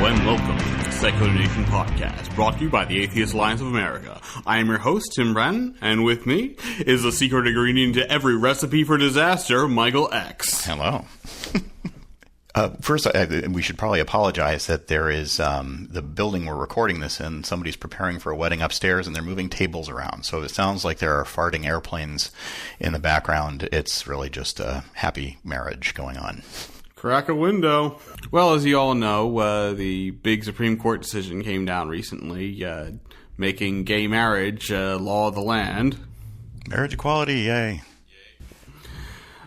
and welcome to the Secular Nation Podcast, brought to you by the Atheist Alliance of America. I am your host, Tim Brennan, and with me is the secret ingredient to every recipe for disaster, Michael X. Hello. First, we should probably apologize that there is the building we're recording this in. Somebody's preparing for a wedding upstairs, and they're moving tables around. So it sounds like there are farting airplanes in the background. It's really just a happy marriage going on. Crack a window. Well, as you all know, the big Supreme Court decision came down recently, making gay marriage law of the land. Marriage equality, yay.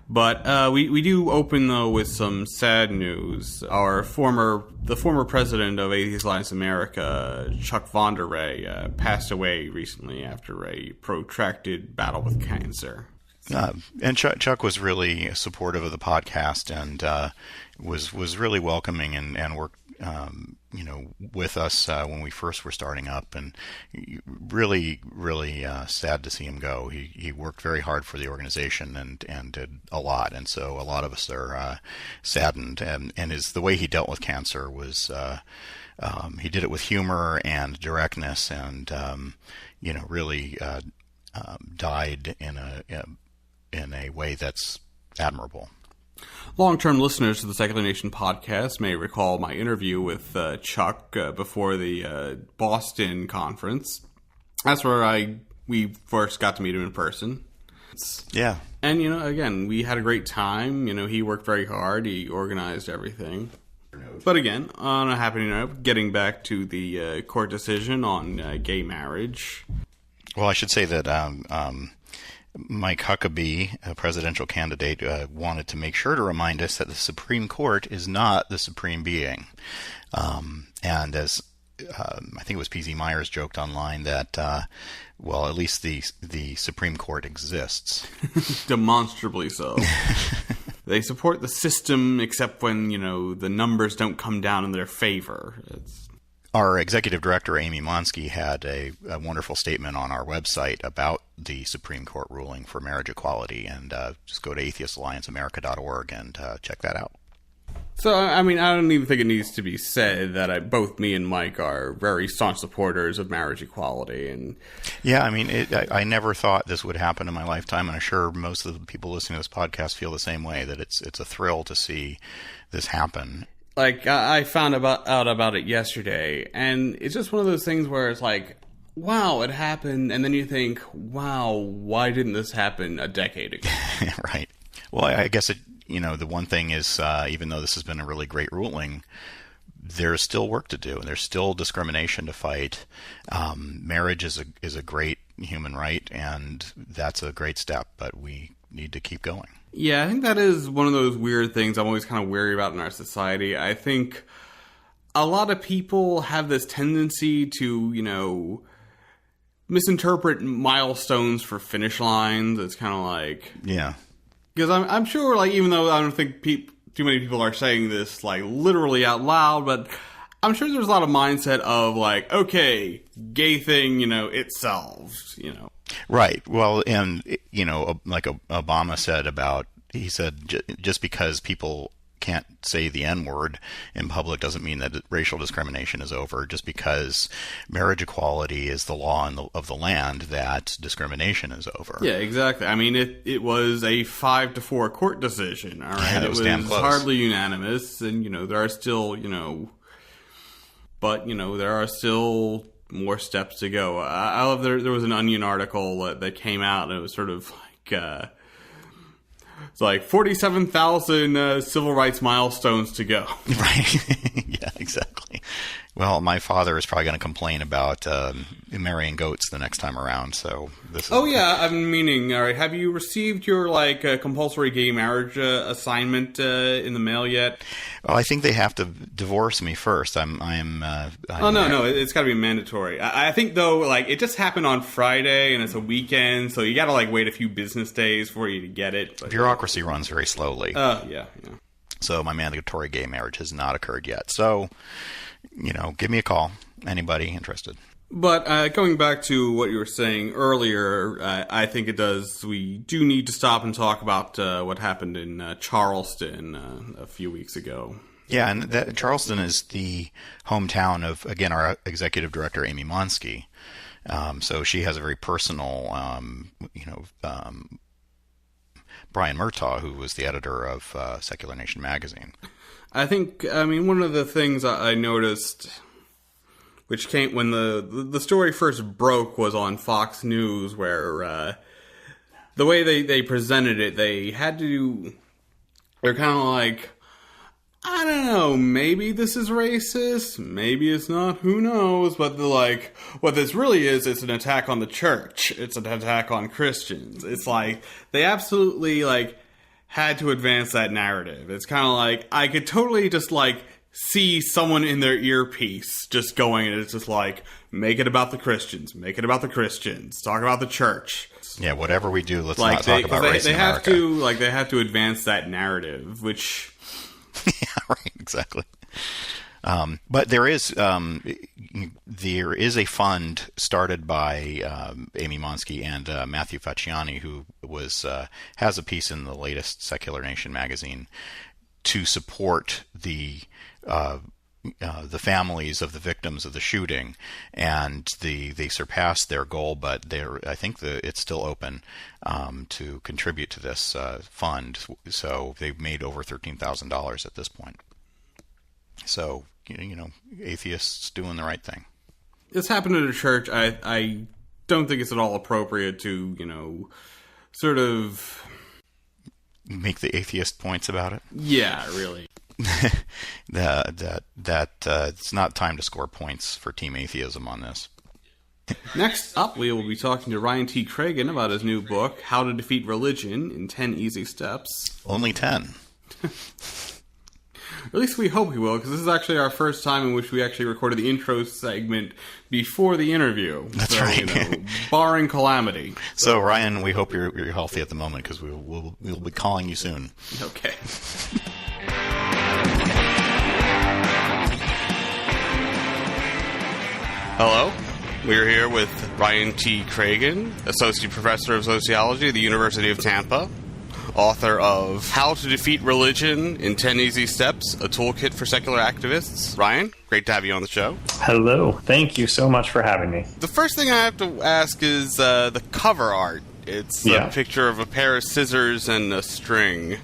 But we do open, though, with some sad news. The former president of Atheist Alliance America, Chuck Vonderay, passed away recently after a protracted battle with cancer. And Chuck was really supportive of the podcast and was really welcoming and worked with us when we first were starting up, and really sad to see him go. He worked very hard for the organization and did a lot, and so a lot of us are saddened. And the way he dealt with cancer was he did it with humor and directness, and really died in a way that's admirable. Long-term listeners to the Secular Nation podcast may recall my interview with Chuck before the Boston conference. That's where we first got to meet him in person. Yeah. And, again, we had a great time. He worked very hard. He organized everything. But again, on a happy note, getting back to the court decision on gay marriage. Well, I should say that Mike Huckabee, a presidential candidate, wanted to make sure to remind us that the Supreme Court is not the supreme being. And as I think it was P.Z. Myers joked online that, at least the Supreme Court exists. Demonstrably so. They support the system except when, the numbers don't come down in their favor. Our executive director, Amy Monsky, had a wonderful statement on our website about the Supreme Court ruling for marriage equality, and just go to atheistallianceamerica.org and check that out. So, I don't even think it needs to be said that both me and Mike are very staunch supporters of marriage equality. And yeah, I never thought this would happen in my lifetime, and I'm sure most of the people listening to this podcast feel the same way, that it's a thrill to see this happen. Like, I found out about it yesterday, and it's just one of those things where it's like, wow, it happened, and then you think, wow, why didn't this happen a decade ago? Right. Well, I guess the one thing is, even though this has been a really great ruling, there's still work to do, and there's still discrimination to fight. Marriage is a great human right, and that's a great step, but we need to keep going. Yeah, I think that is one of those weird things I'm always kind of wary about in our society. I think a lot of people have this tendency to, misinterpret milestones for finish lines. It's kind of like... Yeah. Because I'm sure, even though I don't think too many people are saying this, literally out loud, but I'm sure there's a lot of mindset of, okay, gay thing, it solves, Right. Well, and, like Obama said he said just because people can't say the N-word in public doesn't mean that racial discrimination is over. Just because marriage equality is the law of the land, that discrimination is over. Yeah, exactly. It was a 5-4 court decision, all right? Yeah, it was damn close. Hardly unanimous, and, there are still, but, there are still more steps to go. I love there was an Onion article that came out, and it was sort of it's like 47,000 civil rights milestones to go. Right. Yeah, exactly. Well, my father is probably going to complain about marrying goats the next time around. So this is... Oh yeah, all right. Have you received your compulsory gay marriage assignment in the mail yet? Well, I think they have to divorce me first. No, it's got to be mandatory. I think though, it just happened on Friday and it's a weekend, so you got to wait a few business days for you to get it. But, bureaucracy runs very slowly. Yeah. So my mandatory gay marriage has not occurred yet. So, give me a call. Anybody interested? But going back to what you were saying earlier, I think we do need to stop and talk about what happened in Charleston a few weeks ago. Yeah, and Charleston is the hometown of, again, our executive director, Amy Monsky. So she has a very personal, Brian Murtaugh, who was the editor of Secular Nation magazine. I think, one of the things I noticed, which came when the story first broke, was on Fox News, where the way they presented it, they're kind of like, I don't know, maybe this is racist, maybe it's not, who knows, but they're like, what this really is, it's an attack on the church, it's an attack on Christians. It's like, they absolutely, had to advance that narrative. It's kind of like, I could totally just, see someone in their earpiece just going, and it's just like, make it about the Christians, talk about the church. Yeah, whatever we do, let's not talk about race in America. They have to advance that narrative, which... Yeah, right, exactly. But there is a fund started by Amy Monsky and Matthew Facciani, who has a piece in the latest Secular Nation magazine to support the families of the victims of the shooting, and they surpassed their goal, but I think it's still open to contribute to this fund. So they've made over $13,000 at this point. So atheists doing the right thing. This happened at a church. I don't think it's at all appropriate to sort of make the atheist points about it. Yeah, really. It's not time to score points for Team Atheism on this. Next up, we will be talking to RyanTCragun about his new book, How to Defeat Religion in 10 Easy Steps. Only 10. At least we hope we will, because this is actually our first time in which we actually recorded the intro segment before the interview. That's right. Barring calamity. So, Ryan, we hope you're healthy at the moment, because we'll be calling you soon. Okay. Hello. We're here with RyanTCragun, Associate Professor of Sociology at the University of Tampa, author of How to Defeat Religion in 10 Easy Steps, a toolkit for secular activists. Ryan, great to have you on the show. Hello. Thank you so much for having me. The first thing I have to ask is the cover art. It's a picture of a pair of scissors and a string.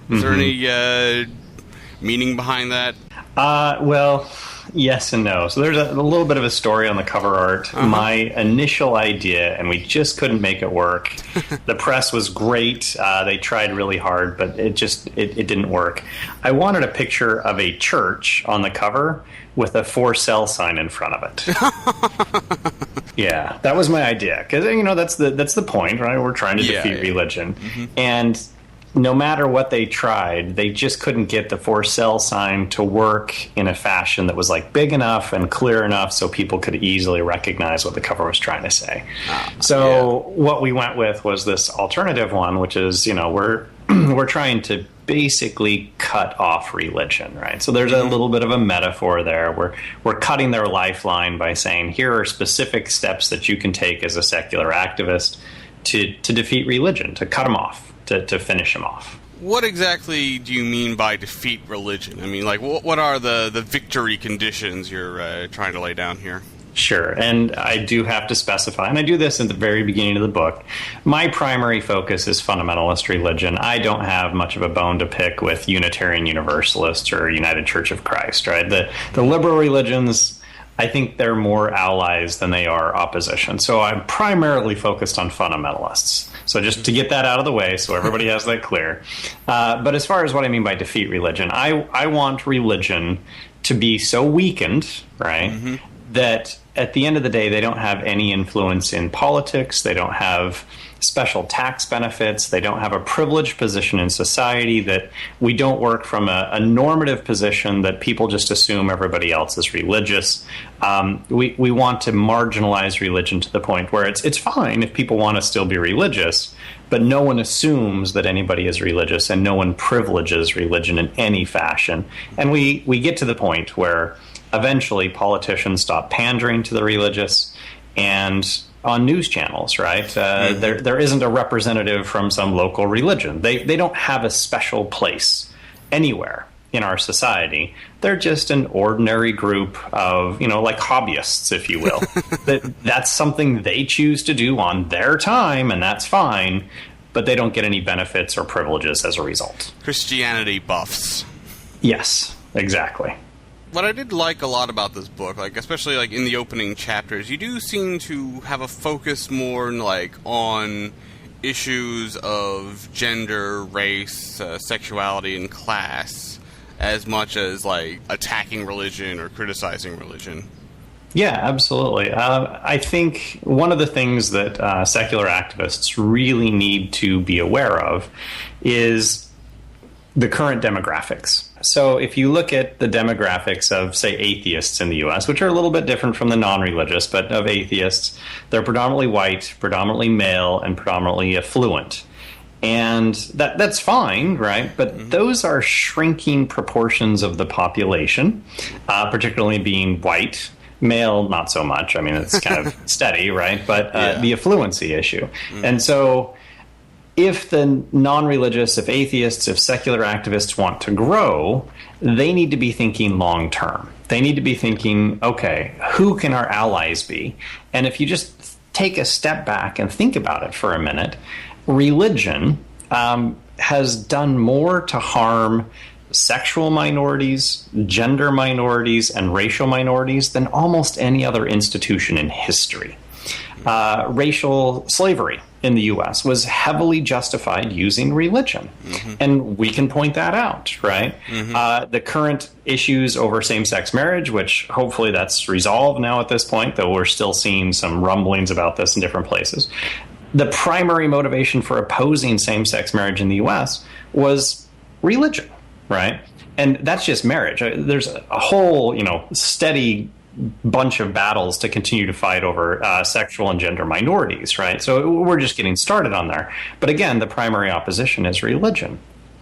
Is there any meaning behind that? Well, yes and no. So there's a little bit of a story on the cover art. My initial idea, and we just couldn't make it work. The press was great. They tried really hard, but it didn't work. I wanted a picture of a church on the cover with a for sale sign in front of it. Yeah, that was my idea. Because, that's the point, right? We're trying to defeat religion. And no matter what they tried, they just couldn't get the for sale sign to work in a fashion that was big enough and clear enough so people could easily recognize what the cover was trying to say. What we went with was this alternative one, which is, we're trying to basically cut off religion, right? So there's a little bit of a metaphor there. We're cutting their lifeline by saying, here are specific steps that you can take as a secular activist to defeat religion, to cut them off. To finish him off. What exactly do you mean by defeat religion? I mean, what are the victory conditions you're trying to lay down here? Sure, and I do have to specify, and I do this at the very beginning of the book, my primary focus is fundamentalist religion. I don't have much of a bone to pick with Unitarian Universalists or United Church of Christ, right? The liberal religions, I think they're more allies than they are opposition. So I'm primarily focused on fundamentalists. So just to get that out of the way so everybody has that clear. But as far as what I mean by defeat religion, I want religion to be so weakened, right, that at the end of the day, they don't have any influence in politics. They don't have special tax benefits. They don't have a privileged position in society, that we don't work from a normative position that people just assume everybody else is religious. We want to marginalize religion to the point where it's fine if people want to still be religious, but no one assumes that anybody is religious and no one privileges religion in any fashion. And we get to the point where eventually politicians stop pandering to the religious, and on news channels, right? There isn't a representative from some local religion. They don't have a special place anywhere in our society. They're just an ordinary group of, like hobbyists, if you will. That's something they choose to do on their time, and that's fine, but they don't get any benefits or privileges as a result. Christianity buffs. Yes, exactly. What I did like a lot about this book, especially in the opening chapters, you do seem to have a focus more on issues of gender, race, sexuality, and class, as much as attacking religion or criticizing religion. Yeah, absolutely. I think one of the things that secular activists really need to be aware of is the current demographics. So if you look at the demographics of, say, atheists in the U.S., which are a little bit different from the non-religious, but of atheists, they're predominantly white, predominantly male, and predominantly affluent. And that's fine, right? But those are shrinking proportions of the population, particularly being white. Male, not so much. I mean, it's kind of steady, right? But the affluency issue. And so if the non-religious, if atheists, if secular activists want to grow, they need to be thinking long term. They need to be thinking, okay, who can our allies be? And if you just take a step back and think about it for a minute, religion has done more to harm sexual minorities, gender minorities, and racial minorities than almost any other institution in history. Racial slavery in the U.S. was heavily justified using religion. And we can point that out, right? The current issues over same-sex marriage, which hopefully that's resolved now at this point, though we're still seeing some rumblings about this in different places. The primary motivation for opposing same-sex marriage in the U.S. was religion, right? And that's just marriage. There's a whole, steady bunch of battles to continue to fight over sexual and gender minorities, right? So we're just getting started on there. But again, the primary opposition is religion.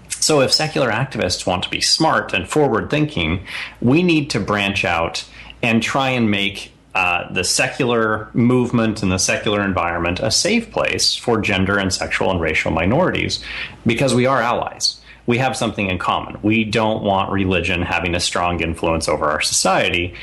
So if secular activists want to be smart and forward-thinking, we need to branch out and try and make the secular movement and the secular environment a safe place for gender and sexual and racial minorities, because we are allies. We have something in common. We don't want religion having a strong influence over our society,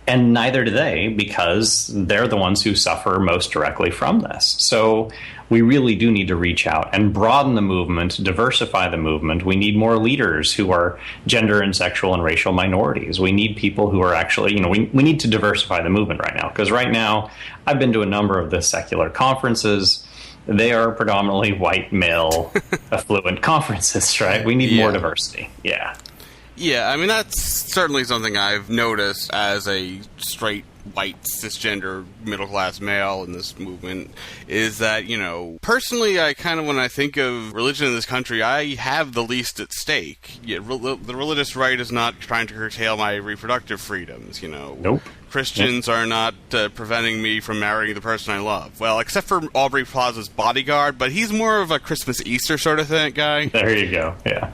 and neither do they, because they're the ones who suffer most directly from this. So we really do need to reach out and broaden the movement, diversify the movement. We need more leaders who are gender and sexual and racial minorities. We need people who are actually, we need to diversify the movement right now. Because right now, I've been to a number of the secular conferences. They are predominantly white, male, affluent conferences, right? We need more diversity. Yeah. Yeah, I mean, that's certainly something I've noticed as a straight, white, cisgender, middle-class male in this movement, is that, personally, I kind of, when I think of religion in this country, I have the least at stake. The religious right is not trying to curtail my reproductive freedoms, Nope. Christians are not preventing me from marrying the person I love. Well, except for Aubrey Plaza's bodyguard, but he's more of a Christmas Easter sort of thing guy. There you go, yeah.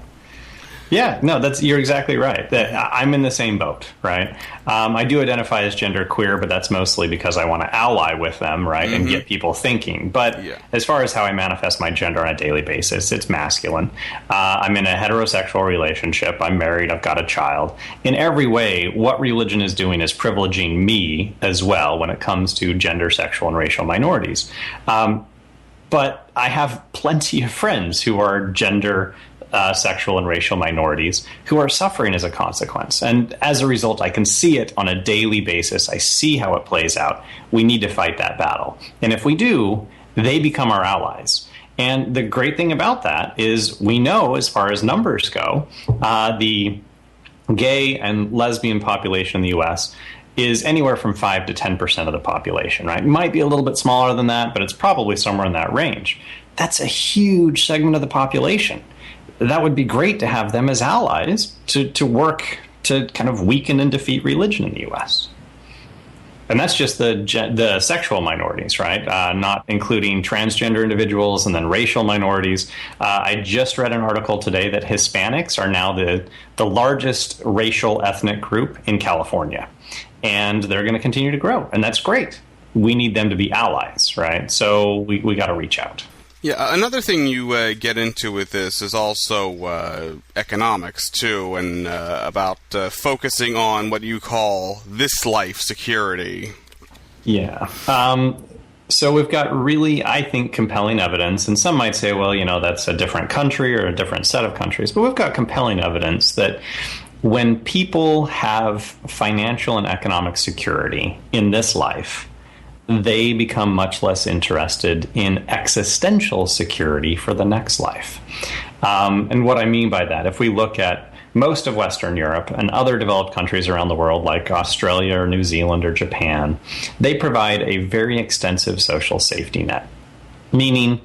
Yeah, no, you're exactly right. I'm in the same boat, right? I do identify as genderqueer, but that's mostly because I want to ally with them, right, and get people thinking. But as far as how I manifest my gender on a daily basis, it's masculine. I'm in a heterosexual relationship. I'm married. I've got a child. In every way, what religion is doing is privileging me as well when it comes to gender, sexual, and racial minorities. But I have plenty of friends who are gender, sexual and racial minorities who are suffering as a consequence. And as a result, I can see it on a daily basis. I see how it plays out. We need to fight that battle. And if we do, they become our allies. And the great thing about that is we know, as far as numbers go, the gay and lesbian population in the U.S. is anywhere from 5 to 10% of the population, right? It might be a little bit smaller than that, but it's probably somewhere in that range. That's a huge segment of the population. That would be great to have them as allies to work to kind of weaken and defeat religion in the U.S. And that's just the sexual minorities, right? Not including transgender individuals and then racial minorities. I just read an article today that Hispanics are now the largest racial ethnic group in California. And they're going to continue to grow. And that's great. We need them to be allies, right? So we got to reach out. Yeah, another thing you get into with this is also economics, too, and about focusing on what you call this life security. Yeah. So we've got really, I think, compelling evidence, and some might say, well, that's a different country or a different set of countries, but we've got compelling evidence that when people have financial and economic security in this life, they become much less interested in existential security for the next life. And what I mean by that, if we look at most of Western Europe and other developed countries around the world, like Australia or New Zealand or Japan, they provide a very extensive social safety net. Meaning,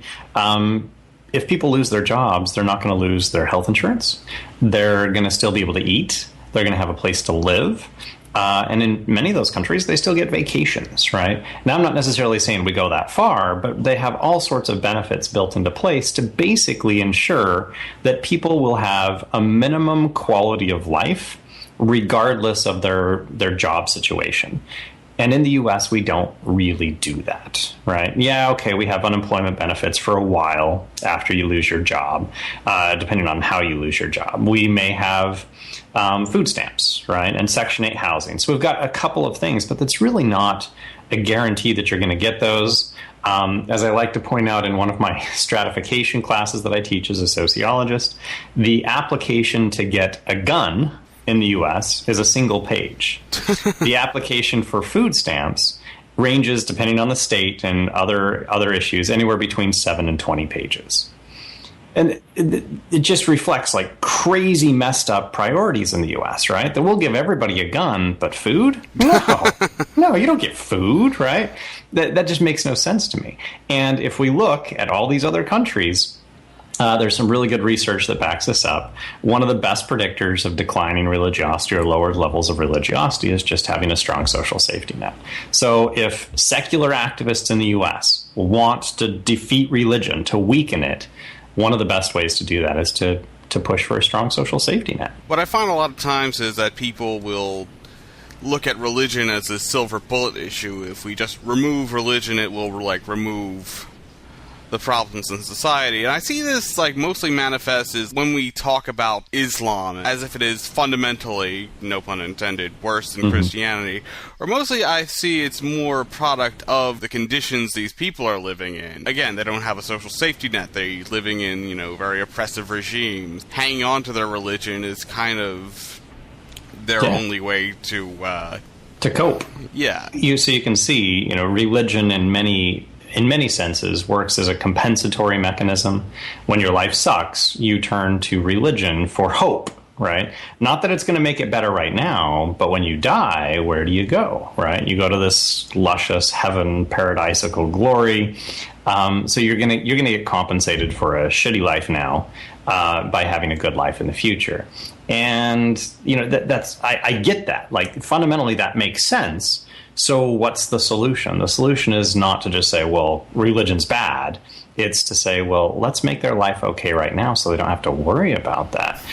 if people lose their jobs, they're not going to lose their health insurance. They're going to still be able to eat. They're going to have a place to live. And in many of those countries, they still get vacations, right? Now, I'm not necessarily saying we go that far, but they have all sorts of benefits built into place to basically ensure that people will have a minimum quality of life regardless of their job situation. And in the U.S., we don't really do that, right? Yeah, okay, we have unemployment benefits for a while after you lose your job, depending on how you lose your job. We may have food stamps, right, and Section 8 housing. So we've got a couple of things, but that's really not a guarantee that you're going to get those. As I like to point out in one of my stratification classes that I teach as a sociologist, the application to get a gun in the U.S. is a single page. The application for food stamps ranges, depending on the state and other issues, anywhere between 7 and 20 pages. And it just reflects like crazy messed up priorities in the U.S., right? That we'll give everybody a gun, but food? No, you don't get food, right? That just makes no sense to me. And if we look at all these other countries, there's some really good research that backs this up. One of the best predictors of declining religiosity or lower levels of religiosity is just having a strong social safety net. So if secular activists in the U.S. want to defeat religion, to weaken it, one of the best ways to do that is to push for a strong social safety net. What I find a lot of times is that people will look at religion as a silver bullet issue. If we just remove religion, it will remove the problems in society. And I see this mostly manifest is when we talk about Islam as if it is fundamentally, no pun intended, worse than Christianity. Or mostly I see it's more a product of the conditions these people are living in. Again, they don't have a social safety net. They're living in, very oppressive regimes. Hanging on to their religion is kind of their only way to cope. Yeah. So you can see, religion in many senses works as a compensatory mechanism. When your life sucks, you turn to religion for hope, right? Not that it's going to make it better right now, but when you die, where do you go, right? You go to this luscious heaven, paradisical glory. So you're gonna get compensated for a shitty life now by having a good life in the future. And that's I get that. Fundamentally, that makes sense. So what's the solution? The solution is not to just say, well, religion's bad. It's to say, well, let's make their life okay right now so they don't have to worry about that.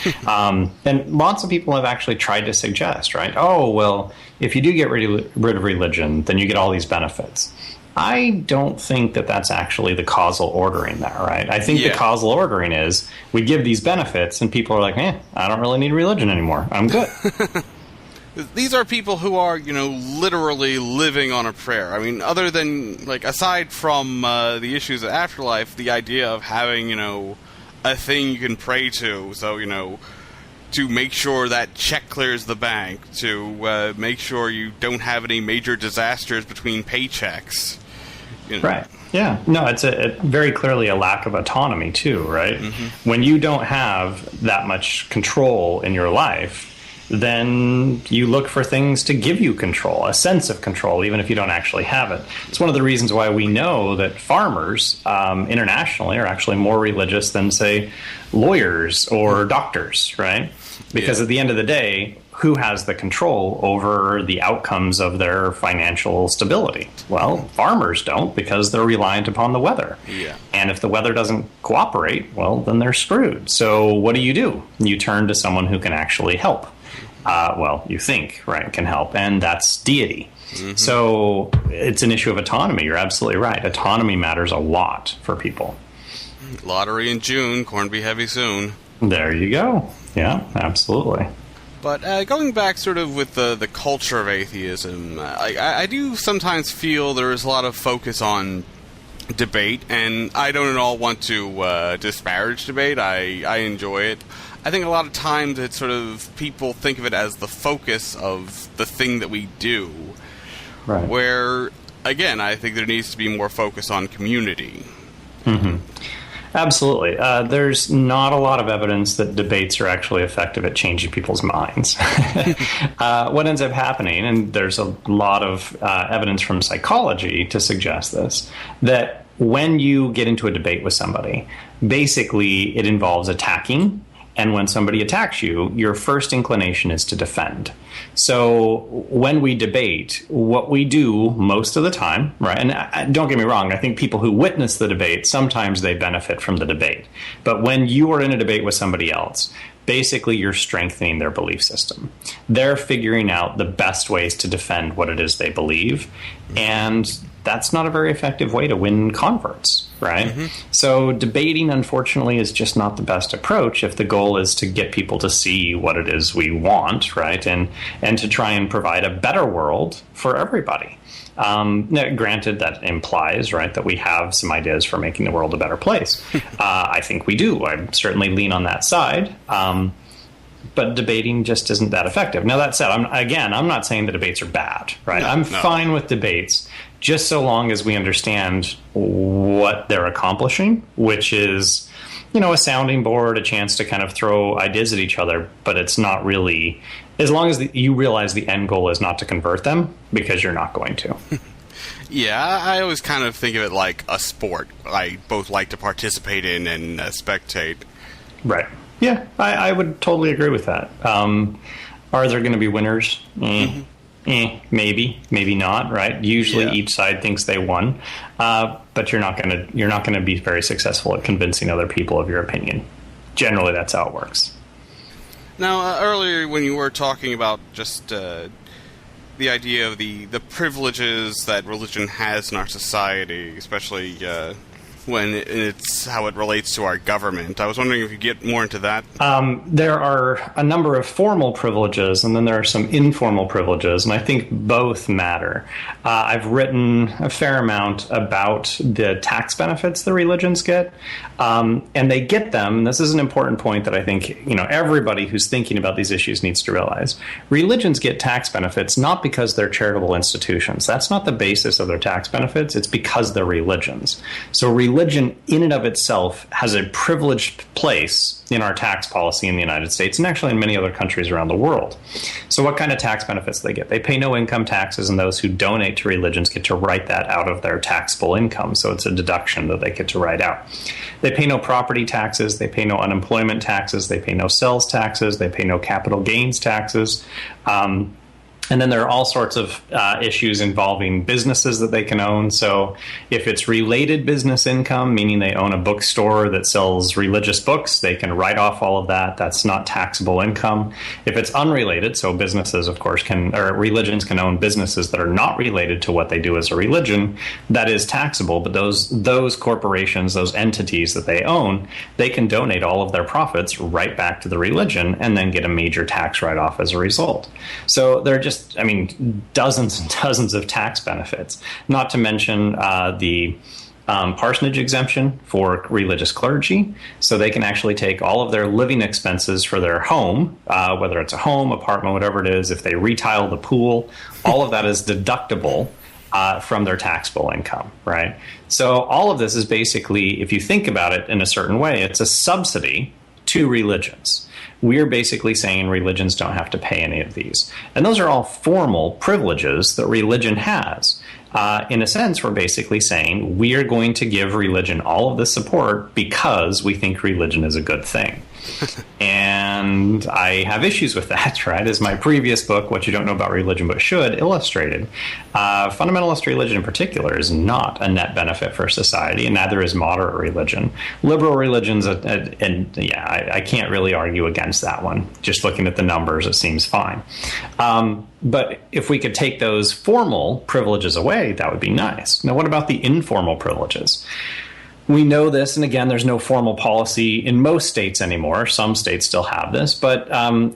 And lots of people have actually tried to suggest, right? Oh, well, if you do get rid of religion, then you get all these benefits. I don't think that that's actually the causal ordering there, right? I think the causal ordering is we give these benefits and people are like, I don't really need religion anymore. I'm good. These are people who are, literally living on a prayer. I mean, other than, aside from the issues of afterlife, the idea of having, a thing you can pray to. So, to make sure that check clears the bank, to make sure you don't have any major disasters between paychecks. Right. Yeah. No, it's very clearly a lack of autonomy, too, right? Mm-hmm. When you don't have that much control in your life, then you look for things to give you control, a sense of control, even if you don't actually have it. It's one of the reasons why we know that farmers internationally are actually more religious than, say, lawyers or doctors, right? Because at the end of the day, who has the control over the outcomes of their financial stability? Well, farmers don't, because they're reliant upon the weather. Yeah. And if the weather doesn't cooperate, well, then they're screwed. So what do? You turn to someone who can actually help. You think, right, can help, and that's deity. Mm-hmm. So it's an issue of autonomy. You're absolutely right. Autonomy matters a lot for people. Lottery in June, corned beef heavy soon. There you go. Yeah, absolutely. But going back sort of with the culture of atheism, I do sometimes feel there is a lot of focus on debate, and I don't at all want to disparage debate. I enjoy it. I think a lot of times it's sort of people think of it as the focus of the thing that we do. Right. Where, again, I think there needs to be more focus on community. Mm-hmm. Absolutely. There's not a lot of evidence that debates are actually effective at changing people's minds. What ends up happening, and there's a lot of evidence from psychology to suggest this, that when you get into a debate with somebody, basically it involves attacking. And when somebody attacks you, your first inclination is to defend. So when we debate, what we do most of the time, right, and don't get me wrong, I think people who witness the debate, sometimes they benefit from the debate. But when you are in a debate with somebody else, basically you're strengthening their belief system. They're figuring out the best ways to defend what it is they believe. And that's not a very effective way to win converts, right? Mm-hmm. So debating, unfortunately, is just not the best approach if the goal is to get people to see what it is we want, right? And to try and provide a better world for everybody. Granted, that implies, right, that we have some ideas for making the world a better place. I think we do. I certainly lean on that side. But debating just isn't that effective. Now, that said, I'm not saying the debates are bad, right? I'm fine with debates, just so long as we understand what they're accomplishing, which is, a sounding board, a chance to kind of throw ideas at each other, but it's not really, as long as you realize the end goal is not to convert them, because you're not going to. Yeah, I always kind of think of it like a sport. I both like to participate in and spectate. Right. Yeah, I would totally agree with that. Are there going to be winners? Maybe, maybe not. Right? Usually, each side thinks they won, but you're not going to be very successful at convincing other people of your opinion. Generally, that's how it works. Now, earlier when you were talking about just the idea of the privileges that religion has in our society, especially when it's how it relates to our government. I was wondering if you get more into that. There are a number of formal privileges, and then there are some informal privileges, and I think both matter. I've written a fair amount about the tax benefits that religions get, and they get them, and this is an important point that I think everybody who's thinking about these issues needs to realize. Religions get tax benefits not because they're charitable institutions. That's not the basis of their tax benefits. It's because they're religions. So religion in and of itself has a privileged place in our tax policy in the United States and actually in many other countries around the world. So what kind of tax benefits do they get? They pay no income taxes, and those who donate to religions get to write that out of their taxable income. So it's a deduction that they get to write out. They pay no property taxes. They pay no unemployment taxes. They pay no sales taxes. They pay no capital gains taxes. And then there are all sorts of issues involving businesses that they can own. So if it's related business income, meaning they own a bookstore that sells religious books, they can write off all of that. That's not taxable income. If it's unrelated, so businesses, of course, religions can own businesses that are not related to what they do as a religion, that is taxable. But those corporations, those entities that they own, they can donate all of their profits right back to the religion and then get a major tax write-off as a result. So they're just dozens and dozens of tax benefits, not to mention the parsonage exemption for religious clergy. So they can actually take all of their living expenses for their home, whether it's a home, apartment, whatever it is, if they retile the pool, all of that is deductible from their taxable income, right? So all of this is basically, if you think about it in a certain way, it's a subsidy to religions. We're basically saying religions don't have to pay any of these. And those are all formal privileges that religion has. In a sense, we're basically saying we are going to give religion all of the support because we think religion is a good thing. And I have issues with that, right? As my previous book, What You Don't Know About Religion But Should, illustrated. Fundamentalist religion in particular is not a net benefit for society, and neither is moderate religion. Liberal religions, I can't really argue against that one. Just looking at the numbers, it seems fine. But if we could take those formal privileges away, that would be nice. Now, what about the informal privileges? We know this, and again, there's no formal policy in most states anymore. Some states still have this, but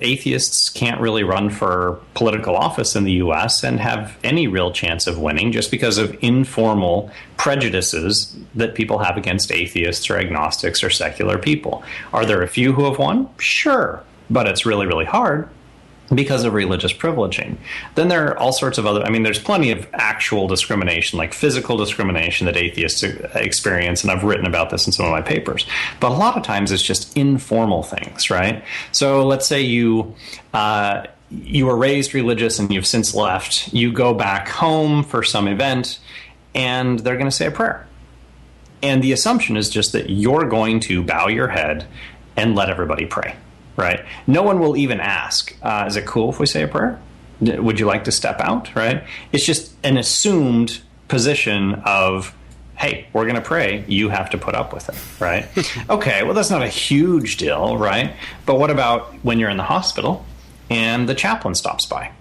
atheists can't really run for political office in the U.S. and have any real chance of winning just because of informal prejudices that people have against atheists or agnostics or secular people. Are there a few who have won? Sure, but it's really, really hard because of religious privileging. Then there are all sorts of other, there's plenty of actual discrimination, like physical discrimination that atheists experience, and I've written about this in some of my papers. But a lot of times it's just informal things, right? So let's say you were raised religious and you've since left. You go back home for some event, and they're going to say a prayer. And the assumption is just that you're going to bow your head and let everybody pray. Right? No one will even ask, is it cool if we say a prayer? Would you like to step out? Right? It's just an assumed position of, hey, we're going to pray. You have to put up with it. Right? Okay, well, that's not a huge deal, right? But what about when you're in the hospital and the chaplain stops by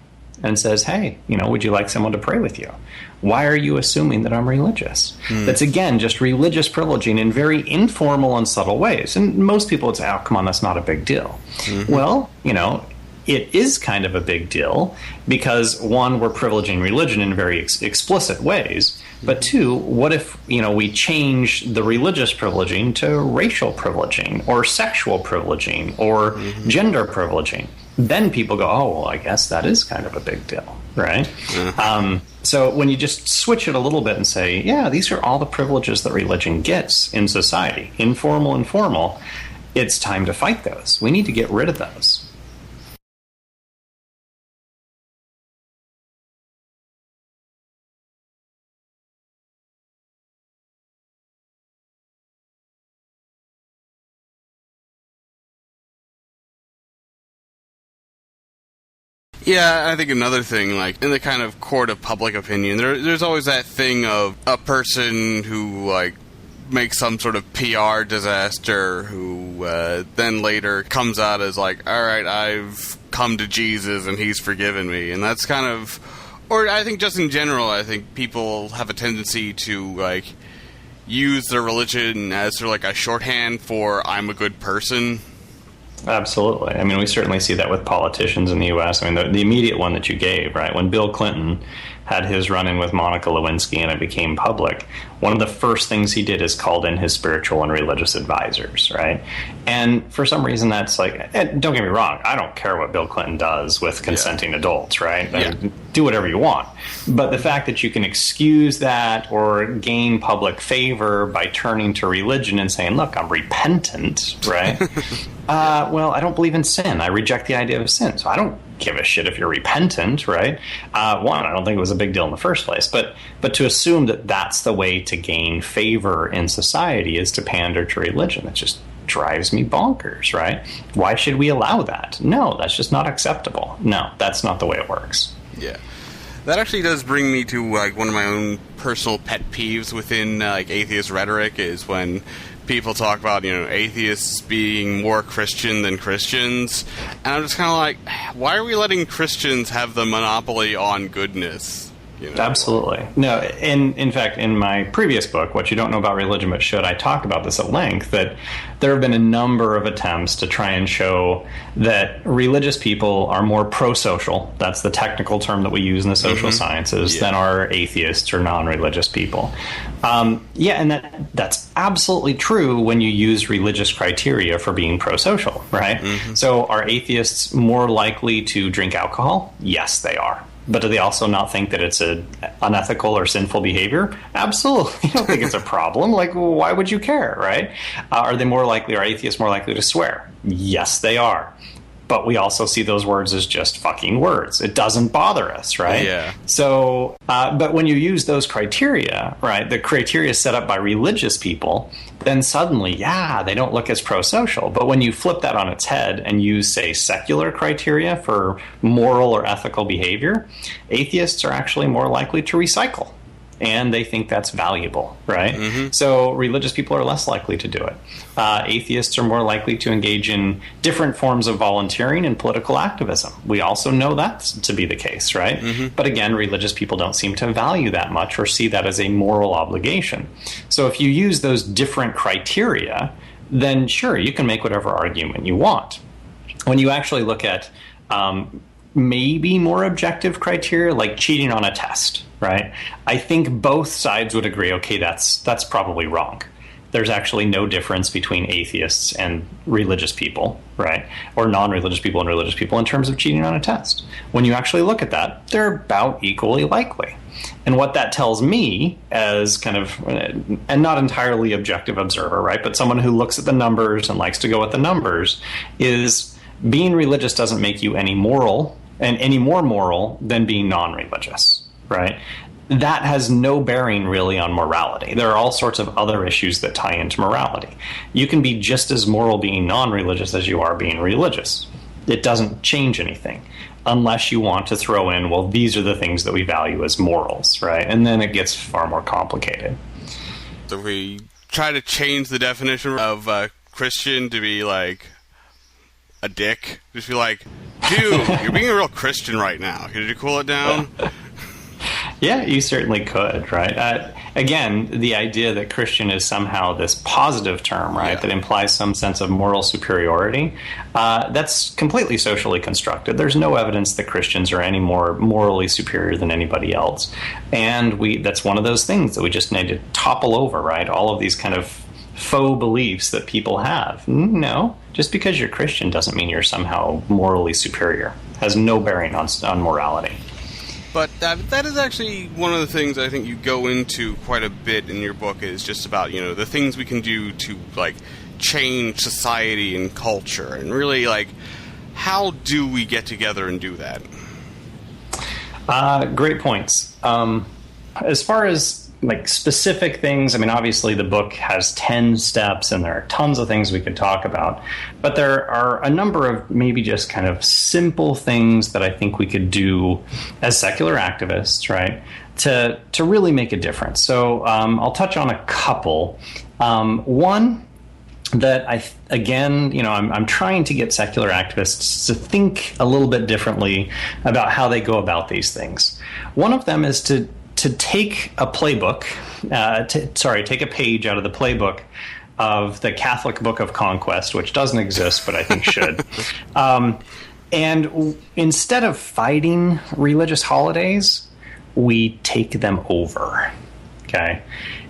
and says, hey, would you like someone to pray with you? Why are you assuming that I'm religious? That's, again, just religious privileging in very informal and subtle ways. And most people would say, oh, come on, that's not a big deal. Well, it is kind of a big deal because, one, we're privileging religion in very explicit ways. But two, what if, we change the religious privileging to racial privileging or sexual privileging or gender privileging? Then people go, oh, well, I guess that is kind of a big deal, right? So when you just switch it a little bit and say, yeah, these are all the privileges that religion gets in society, informal and formal, it's time to fight those. We need to get rid of those. Yeah, I think another thing, like, in the kind of court of public opinion, there's always that thing of a person who, like, makes some sort of PR disaster who then later comes out as like, all right, I've come to Jesus and he's forgiven me. And that's kind of, or I think just in general, I think people have a tendency to, like, use their religion as sort of like a shorthand for I'm a good person. Absolutely. We certainly see that with politicians in the U.S. The immediate one that you gave, right, when Bill Clinton had his run-in with Monica Lewinsky and it became public, one of the first things he did is called in his spiritual and religious advisors, right? And for some reason that's like, don't get me wrong, I don't care what Bill Clinton does with consenting adults, right? Do whatever you want. But the fact that you can excuse that or gain public favor by turning to religion and saying, look, I'm repentant, right? Well, I don't believe in sin. I reject the idea of sin. So I don't give a shit if you're repentant, right? One, I don't think it was a big deal in the first place. But to assume that that's the way to gain favor in society is to pander to religion. It just drives me bonkers, right? Why should we allow that? No, that's just not acceptable. No, that's not the way it works. Yeah. That actually does bring me to, like, one of my own personal pet peeves within, like, atheist rhetoric is when people talk about, atheists being more Christian than Christians. And I'm just kind of like, why are we letting Christians have the monopoly on goodness? Absolutely. No, in fact, in my previous book, What You Don't Know About Religion But Should, I talked about this at length, that there have been a number of attempts to try and show that religious people are more pro-social, that's the technical term that we use in the social sciences, than are atheists or non-religious people. And that's absolutely true when you use religious criteria for being pro-social, right? So are atheists more likely to drink alcohol? Yes, they are. But do they also not think that it's an unethical or sinful behavior? Absolutely. You don't think it's a problem. Like, well, why would you care, right? Are atheists more likely to swear? Yes, they are. But we also see those words as just fucking words. It doesn't bother us, right? Yeah. So, but when you use those criteria, right, the criteria set up by religious people, then suddenly, they don't look as pro-social. But when you flip that on its head and use, say, secular criteria for moral or ethical behavior, atheists are actually more likely to recycle. and they think that's valuable, right? So religious people are less likely to do it. Atheists are more likely to engage in different forms of volunteering and political activism. We also know that to be the case, right? But again, religious people don't seem to value that much or see that as a moral obligation. So if you use those different criteria, then sure, you can make whatever argument you want. When you actually look at maybe more objective criteria, like cheating on a test, right? I think both sides would agree, okay, that's probably wrong. There's actually no difference between atheists and religious people, right? Or non-religious people and religious people in terms of cheating on a test. When you actually look at that, they're about equally likely. And what that tells me as kind of, and not entirely objective observer, right? But someone who looks at the numbers and likes to go with the numbers, is being religious doesn't make you any moral and any more moral than being non-religious, right? That has no bearing really on morality. There are all sorts of other issues that tie into morality. You can be just as moral being non-religious as you are being religious. It doesn't change anything unless you want to throw in, well, these are the things that we value as morals, right? And then it gets far more complicated. So if we try to change the definition of Christian to be like a dick, just be like, dude, you're being a real Christian right now. Could you cool it down? Yeah, you certainly could, right? Again, the idea that Christian is somehow this positive term, right, that implies some sense of moral superiority, that's completely socially constructed. There's no evidence that Christians are any more morally superior than anybody else. And that's one of those things that we just need to topple over, right? All of these kind of faux beliefs that people have. No, just because you're Christian doesn't mean you're somehow morally superior. It has no bearing on morality. But that is actually one of the things I think you go into quite a bit in your book, is just about, you know, the things we can do to, like, change society and culture. And really, like, how do we get together and do that? Great points. As far as, like, specific things, I mean, obviously the book has 10 steps and there are tons of things we could talk about, but there are a number of maybe just kind of simple things that I think we could do as secular activists, right, to really make a difference. So I'll touch on a couple. One that I'm trying to get secular activists to think a little bit differently about how they go about these things. One of them is to take a playbook, take a page out of the playbook of the Catholic Book of Conquest, which doesn't exist, but I think should. And instead of fighting religious holidays, we take them over. Okay.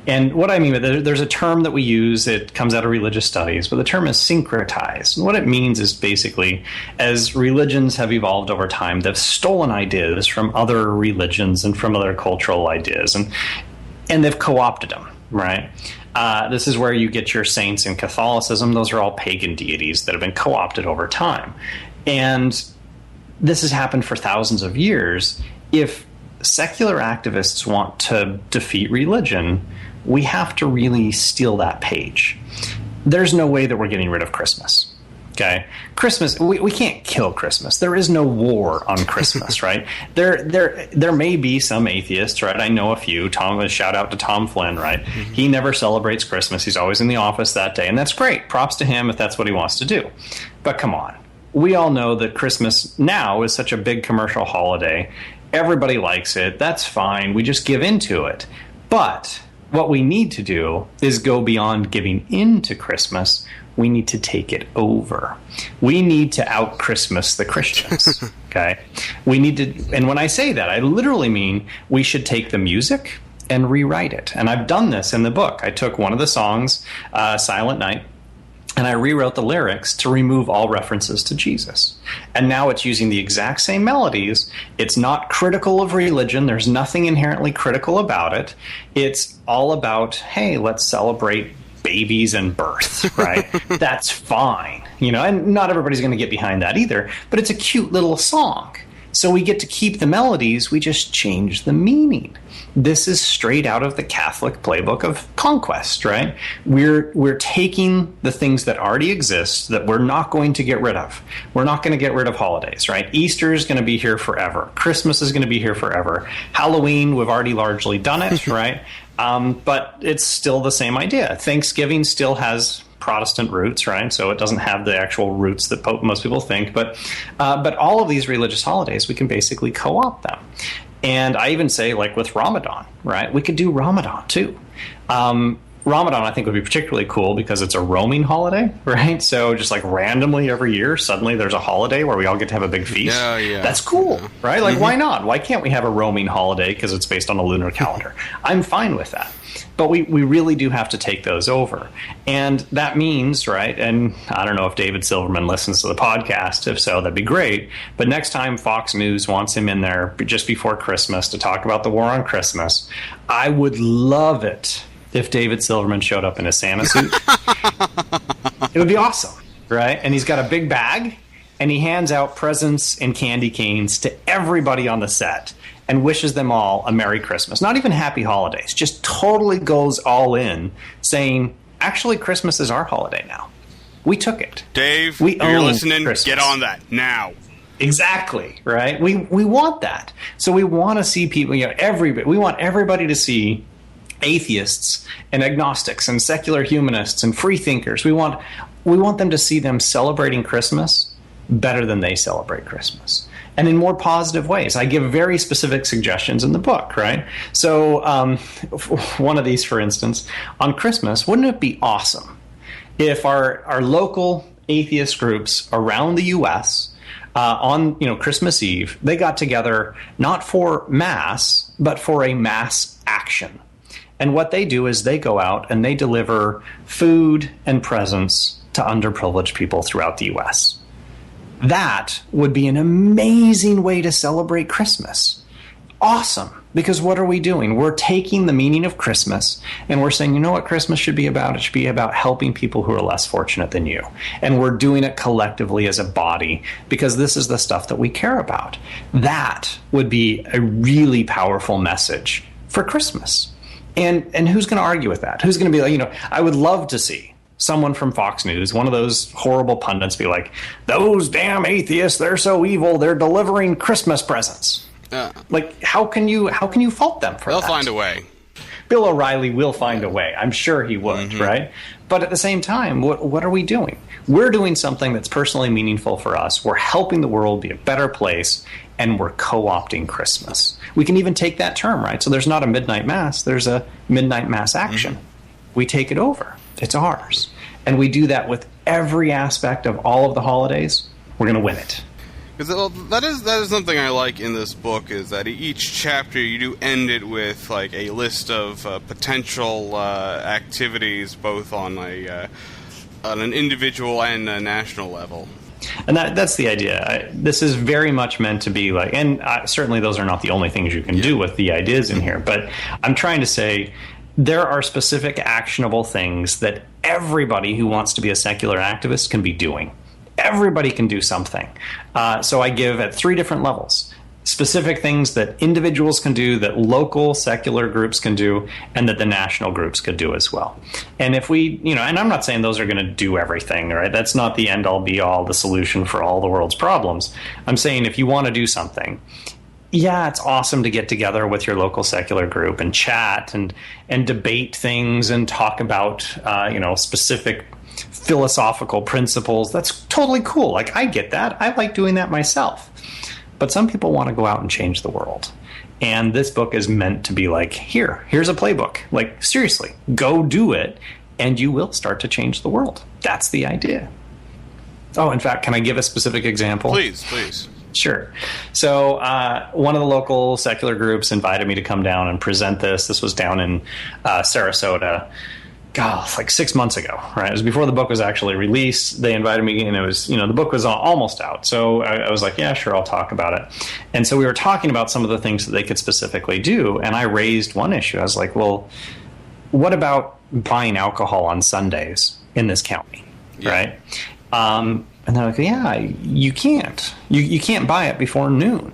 And what I mean by that, there's a term that we use, it comes out of religious studies, but the term is syncretized. And what it means is basically, as religions have evolved over time, they've stolen ideas from other religions and from other cultural ideas, and they've co-opted them, right? This is where you get your saints in Catholicism. Those are all pagan deities that have been co-opted over time. And this has happened for thousands of years. If secular activists want to defeat religion, we have to really steal that page. There's no way that we're getting rid of Christmas. Okay, Christmas, we can't kill Christmas. There is no war on Christmas, right? There may be some atheists, right? I know a few. Shout out to Tom Flynn, right? Mm-hmm. He never celebrates Christmas. He's always in the office that day, and that's great. Props to him if that's what he wants to do. But come on, we all know that Christmas now is such a big commercial holiday. Everybody likes it. That's fine. We just give into it. But what we need to do is go beyond giving into Christmas. We need to take it over. We need to out-Christmas the Christians, okay? We need to, and when I say that, I literally mean we should take the music and rewrite it. And I've done this in the book. I took one of the songs, Silent Night, and I rewrote the lyrics to remove all references to Jesus. And now it's using the exact same melodies. It's not critical of religion. There's nothing inherently critical about it. It's all about, hey, let's celebrate babies and birth, right? That's fine. You know, and not everybody's going to get behind that either, but it's a cute little song. So we get to keep the melodies, we just change the meaning. This is straight out of the Catholic playbook of conquest, right? We're taking the things that already exist that we're not going to get rid of. We're not going to get rid of holidays, right? Easter is going to be here forever. Christmas is going to be here forever. Halloween, we've already largely done it, right? But it's still the same idea. Thanksgiving still has Protestant roots, right? So it doesn't have the actual roots that most people think. But all of these religious holidays, we can basically co-opt them. And I even say, like with Ramadan, right? We could do Ramadan too. Ramadan, I think, would be particularly cool because it's a roaming holiday, right? So just like randomly every year, suddenly there's a holiday where we all get to have a big feast. Yeah. That's cool, right? Like, why not? Why can't we have a roaming holiday because it's based on a lunar calendar? I'm fine with that. But we really do have to take those over. And that means, right, and I don't know if David Silverman listens to the podcast. If so, that'd be great. But next time Fox News wants him in there just before Christmas to talk about the war on Christmas, I would love it if David Silverman showed up in a Santa suit. It would be awesome, right? And he's got a big bag, and he hands out presents and candy canes to everybody on the set and wishes them all a Merry Christmas. Not even Happy Holidays, just totally goes all in, saying, actually, Christmas is our holiday now. We took it. Dave, you're listening, Christmas. Get on that now. Exactly, right? We want that. So we want to see people, everybody. We want everybody to see atheists and agnostics and secular humanists and free thinkers. We want them to see them celebrating Christmas better than they celebrate Christmas, and in more positive ways. I give very specific suggestions in the book, right? So one of these, for instance, on Christmas, wouldn't it be awesome if our local atheist groups around the U.S. On Christmas Eve, they got together not for mass, but for a mass action. And what they do is they go out and they deliver food and presents to underprivileged people throughout the U.S. That would be an amazing way to celebrate Christmas. Awesome. Because what are we doing? We're taking the meaning of Christmas and we're saying, you know what Christmas should be about? It should be about helping people who are less fortunate than you. And we're doing it collectively as a body because this is the stuff that we care about. That would be a really powerful message for Christmas. And who's going to argue with that? Who's going to be like, I would love to see someone from Fox News, one of those horrible pundits, be like, those damn atheists, they're so evil, they're delivering Christmas presents. Like, how can you fault them for that? They'll find a way. Bill O'Reilly will find a way. I'm sure he would, right? But at the same time, what are we doing? We're doing something that's personally meaningful for us. We're helping the world be a better place, and we're co-opting Christmas. We can even take that term, right? So there's not a midnight mass. There's a midnight mass action. We take it over. It's ours. And we do that with every aspect of all of the holidays. We're going to win it. Because that is something I like in this book, is that each chapter you do end it with like a list of potential activities, both on an individual and a national level. And that's the idea. This is very much meant to be like, and certainly those are not the only things you can do with the ideas in here, but I'm trying to say there are specific actionable things that everybody who wants to be a secular activist can be doing. Everybody can do something. So I give at 3 different levels. Specific things that individuals can do, that local secular groups can do, and that the national groups could do as well. And if we, and I'm not saying those are going to do everything, right? That's not the end-all, be-all, the solution for all the world's problems. I'm saying if you want to do something, yeah, it's awesome to get together with your local secular group and chat and debate things and talk about, specific philosophical principles. That's totally cool. Like, I get that. I like doing that myself. But some people want to go out and change the world. And this book is meant to be like, here's a playbook. Like, seriously, go do it, and you will start to change the world. That's the idea. Oh, in fact, can I give a specific example? Please. Sure. So one of the local secular groups invited me to come down and present this. This was down in Sarasota. God, like 6 months ago, right? It was before the book was actually released. They invited me, and it was, the book was almost out. So I was like, yeah, sure, I'll talk about it. And so we were talking about some of the things that they could specifically do. And I raised one issue. I was like, well, what about buying alcohol on Sundays in this county, right? And they're like, yeah, you can't. You can't buy it before noon.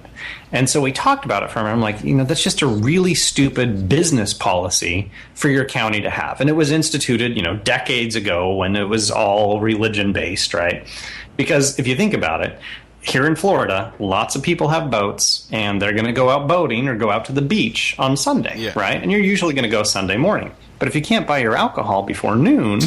And so we talked about it for a minute. I'm like, that's just a really stupid business policy for your county to have. And it was instituted, decades ago when it was all religion based, right? Because if you think about it, here in Florida, lots of people have boats and they're going to go out boating or go out to the beach on Sunday, right? And you're usually going to go Sunday morning. But if you can't buy your alcohol before noon,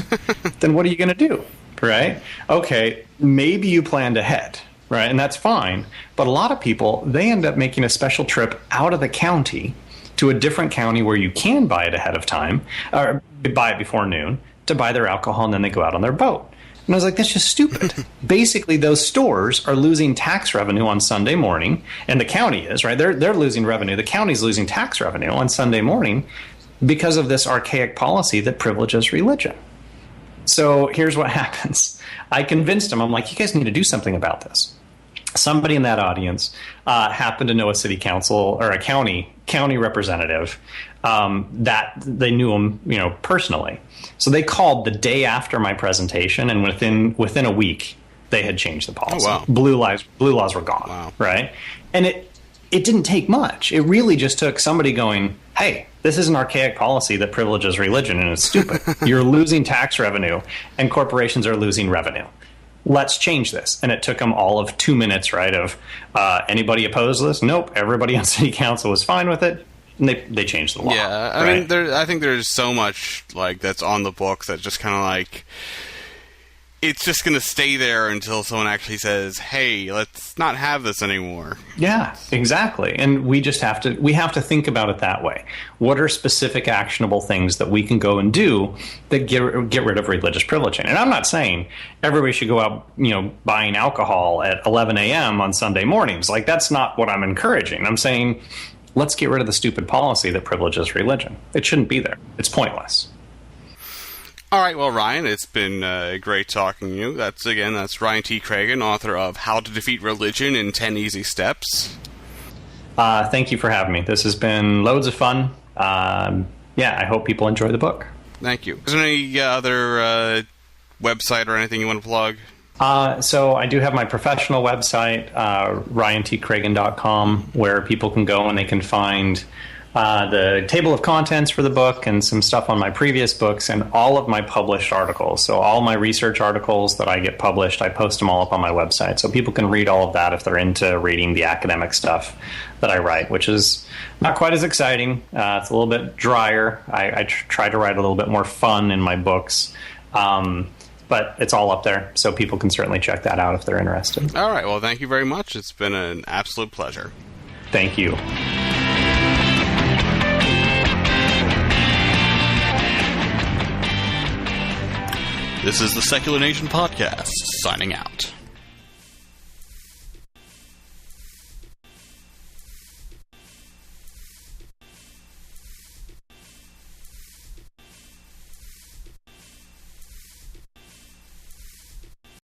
then what are you going to do, right? Okay, maybe you planned ahead, right? And that's fine. But a lot of people, they end up making a special trip out of the county to a different county where you can buy it ahead of time, or buy it before noon, to buy their alcohol, and then they go out on their boat. And I was like, that's just stupid. Basically, those stores are losing tax revenue on Sunday morning, and the county is, right? They're losing revenue. The county's losing tax revenue on Sunday morning because of this archaic policy that privileges religion. So here's what happens. I convinced them. I'm like, you guys need to do something about this. Somebody in that audience happened to know a city council or a county representative that they knew him, personally. So they called the day after my presentation, and within a week, they had changed the policy. Oh, wow. Blue laws were gone. Wow. Right? And it didn't take much. It really just took somebody going, hey, this is an archaic policy that privileges religion, and it's stupid. You're losing tax revenue, and corporations are losing revenue. Let's change this. And it took them all of 2 minutes, right, of anybody opposed to this? Nope. Everybody on city council was fine with it. And they changed the law. Yeah, I mean, I think there's so much that's on the books that just kind of it's just going to stay there until someone actually says, hey, let's not have this anymore. Yeah, exactly. And we have to think about it that way. What are specific actionable things that we can go and do that get rid of religious privileging? And I'm not saying everybody should go out, buying alcohol at 11 a.m. on Sunday mornings. That's not what I'm encouraging. I'm saying, let's get rid of the stupid policy that privileges religion. It shouldn't be there. It's pointless. All right, well, Ryan, it's been great talking to you. That's RyanTCragun, author of How to Defeat Religion in 10 Easy Steps. Thank you for having me. This has been loads of fun. I hope people enjoy the book. Thank you. Is there any other website or anything you want to plug? So I do have my professional website, RyanTCragun.com, where people can go and they can find the table of contents for the book and some stuff on my previous books and all of my published articles. So all my research articles that I get published, I post them all up on my website. So people can read all of that if they're into reading the academic stuff that I write, which is not quite as exciting. It's a little bit drier. I try to write a little bit more fun in my books. But it's all up there, so people can certainly check that out if they're interested. All right. Well, thank you very much. It's been an absolute pleasure. Thank you. This is the Secular Nation Podcast, signing out.